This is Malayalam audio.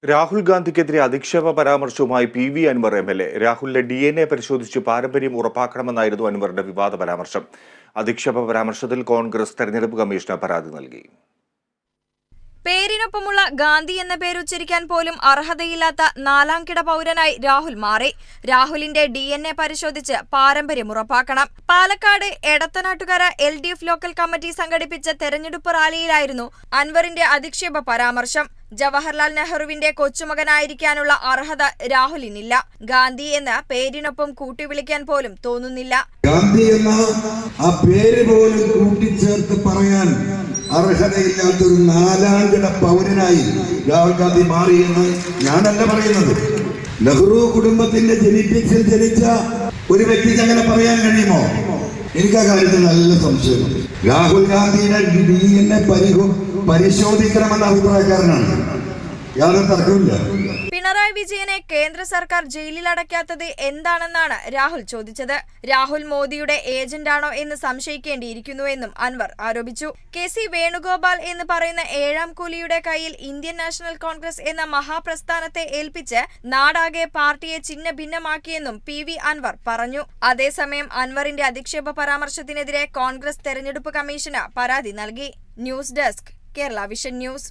രാഹുൽ ഗാന്ധിക്കെതിരെ അധിക്ഷേപ പരാമർശവുമായി പി.വി. അൻവർ എം.എൽ.എ. രാഹുലിന്റെ DNA പരിശോധിച്ച് പാരമ്പര്യം ഉറപ്പാക്കണമെന്നായിരുന്നു അൻവറിന്റെ വിവാദ പരാമർശം. അധിക്ഷേപ പരാമർശത്തിൽ കോൺഗ്രസ് തെരഞ്ഞെടുപ്പ് കമ്മീഷന് പരാതി നൽകി. പേരിനൊപ്പമുള്ള ഗാന്ധി എന്ന പേരുച്ചരിക്കാൻ പോലും അർഹതയില്ലാത്ത നാലാംകിട പൗരനായി രാഹുൽ മാറി. രാഹുലിന്റെ DNA പരിശോധിച്ച് പാരമ്പര്യം ഉറപ്പാക്കണം. Palakkad Edathanattukara LDF local committee സംഘടിപ്പിച്ച തെരഞ്ഞെടുപ്പ് റാലിയിലായിരുന്നു അൻവറിന്റെ അധിക്ഷേപ പരാമർശം. ജവഹർലാൽ നെഹ്റുവിന്റെ കൊച്ചുമകനായിരിക്കാനുള്ള അർഹത രാഹുലിനില്ല. ഗാന്ധി എന്ന പേരിനൊപ്പം കൂട്ടിവിളിക്കാൻ പോലും തോന്നുന്നില്ല. ഗാന്ധി എന്ന ആ പേര് പോലും കൂട്ടിച്ചേർത്ത് പറയാൻ അർഹതയില്ലാത്തൊരു നാലാംകിട പൗരനായി രാഹുൽ ഗാന്ധി മാറിയെന്ന് ഞാനല്ല പറയുന്നത്. നെഹ്റു കുടുംബത്തിന്റെ ജെനറ്റിക്സിൽ ജനിച്ച ഒരു വ്യക്തിക്ക് അങ്ങനെ പറയാൻ കഴിയുമോ? എനിക്ക് ആ കാര്യത്തിൽ നല്ല സംശയമുണ്ട്. രാഹുൽ ഗാന്ധിയുടെ DNA പരിശോധിക്കണമെന്ന അഭിപ്രായക്കാരനാണ്. യാതൊരു തർക്കമില്ല. പിണറായി വിജയനെ കേന്ദ്ര സർക്കാർ ജയിലിൽ അടയ്ക്കാത്തത് എന്താണെന്നാണ് രാഹുൽ ചോദിച്ചത്. രാഹുൽ മോദിയുടെ ഏജന്റാണോ എന്ന് സംശയിക്കേണ്ടിയിരിക്കുന്നുവെന്നും അൻവർ ആരോപിച്ചു. KC വേണുഗോപാൽ എന്ന് പറയുന്ന ഏഴാം കൂലിയുടെ കയ്യിൽ ഇന്ത്യൻ നാഷണൽ കോൺഗ്രസ് എന്ന മഹാപ്രസ്ഥാനത്തെ ഏൽപ്പിച്ച് നാടാകെ പാർട്ടിയെ ഛിന്ന ഭിന്നമാക്കിയെന്നും PV അൻവർ പറഞ്ഞു. അതേസമയം അൻവറിന്റെ അധിക്ഷേപ പരാമർശത്തിനെതിരെ കോൺഗ്രസ് തെരഞ്ഞെടുപ്പ് കമ്മീഷന് പരാതി നൽകി. News desk, Kerala vision news.